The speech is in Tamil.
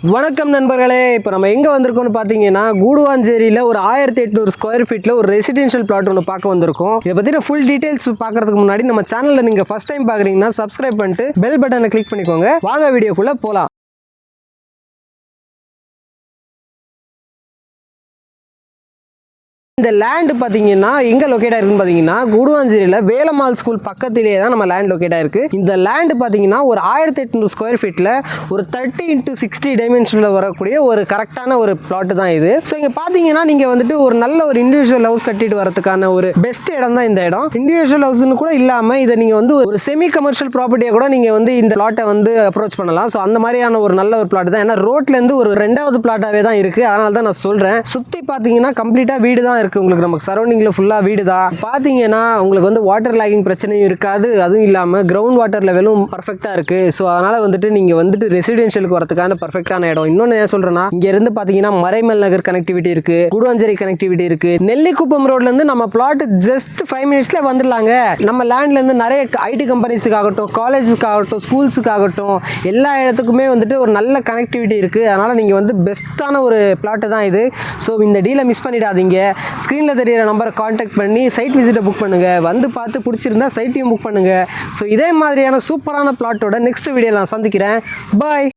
வணக்கம் நண்பர்களே. இப்போ நம்ம எங்கே வந்திருக்கோம்னு பார்த்தீங்கன்னா கூடுவாஞ்சேரியில் ஒரு 1800 ஸ்கொயர் ஃபீட்டில் ஒரு ரெசிடென்ஷியல் பிளாட் ஒன்று பார்க்க வந்திருக்கோம். இதை பற்றின ஃபுல் டீட்டெயில்ஸ் பார்க்கறதுக்கு முன்னாடி நம்ம சேனலில் நீங்கள் ஃபஸ்ட் டைம் பார்க்குறீங்கன்னா சப்ஸ்கிரைப் பண்ணிட்டு பெல் பட்டனை கிளிக் பண்ணிக்கோங்க. வாங்க வீடியோக்குள்ளே போகலாம். இந்த லேண்டு பார்த்தீங்கன்னா எங்கே லொக்கேட் ஆயிருக்குன்னு பார்த்தீங்கன்னா கூடுவாஞ்சேரியில் வேலம்மாள் ஸ்கூல் பக்கத்திலேயே தான் நம்ம லேண்ட் லொக்கேட் ஆயிருக்கு. இந்த லேண்டு பார்த்தீங்கன்னா ஒரு 1800 ஸ்கொயர் ஃபீட்டில் ஒரு 30x60 டைமென்ஷனில் வரக்கூடிய ஒரு கரெக்டான ஒரு பிளாட் தான் இது. ஸோ இங்கே பார்த்தீங்கன்னா நீங்கள் வந்துட்டு ஒரு நல்ல ஒரு இண்டிவிஜுவல் ஹவுஸ் கட்டிட்டு வரதுக்கான ஒரு பெஸ்ட் இடம் தான் இந்த இடம். இண்டிவிஜுவல் ஹவுஸ்னு கூட இல்லாமல் இதை நீங்கள் வந்து ஒரு செமி கமர்ஷியல் ப்ராப்பர்ட்டியை கூட நீங்கள் வந்து இந்த பிளாட்டை வந்து அப்ரோச் பண்ணலாம். ஸோ அந்த மாதிரியான ஒரு நல்ல ஒரு பிளாட் தான். ஏன்னா ரோட்லேருந்து ஒரு 2வது பிளாட்டாகவே தான் இருக்குது. அதனால தான் நான் சொல்கிறேன். சுற்றி பார்த்தீங்கன்னா கம்ப்ளீட்டாக வீடு தான் இருக்குது. உங்களுக்கு நமக்கு சரௌண்டிங்கில் ஃபுல்லாக வீடு தான். பார்த்தீங்கன்னா உங்களுக்கு வந்து வாட்டர் லாகிங் பிரச்சனையும் இருக்காது. அதுவும் இல்லாமல் கிரவுண்ட் வாட்டர் லெவலும் பர்ஃபெக்டாக இருக்குது. ஸோ அதனால் வந்துட்டு நீங்கள் வந்துட்டு ரெசிடென்ஷியலுக்கு வரதுக்கான பர்ஃபெக்டான இடம். இன்னொன்று என்ன சொல்கிறேன்னா, இங்கேருந்து பார்த்தீங்கன்னா மறைமல் நகர் கனெக்டிவிட்டி இருக்குது, கூடுவாஞ்சேரி கனெக்டிவிட்டி இருக்குது. நெல்லிக்குப்பம் ரோட்லேருந்து நம்ம பிளாட் ஜஸ்ட் 5 மினிட்ஸில் வந்துடலாங்க. நம்ம லேண்ட்லேருந்து நிறைய ஐடி கம்பெனிஸுக்காகட்டும், காலேஜுக்காகட்டும், ஸ்கூல்ஸுக்காகட்டும் எல்லா இடத்துக்குமே வந்துட்டு ஒரு நல்ல கனெக்டிவிட்டி இருக்குது. அதனால் நீங்கள் வந்து பெஸ்ட்டான ஒரு பிளாட்டு தான் இது. ஸோ இந்த டீலை மிஸ் பண்ணிடாதீங்க. ஸ்க்ரீனில் தெரியிற நம்பரை காண்டாக்ட் பண்ணி சைட் விசிட்டை புக் பண்ணுங்கள். வந்து பார்த்து பிடிச்சிருந்தா சைட்டையும் புக் பண்ணுங்கள். ஸோ இதே மாதிரியான சூப்பரான பிளாட்டோட நெக்ஸ்ட் வீடியோ நான் சந்திக்கிறேன். பாய்.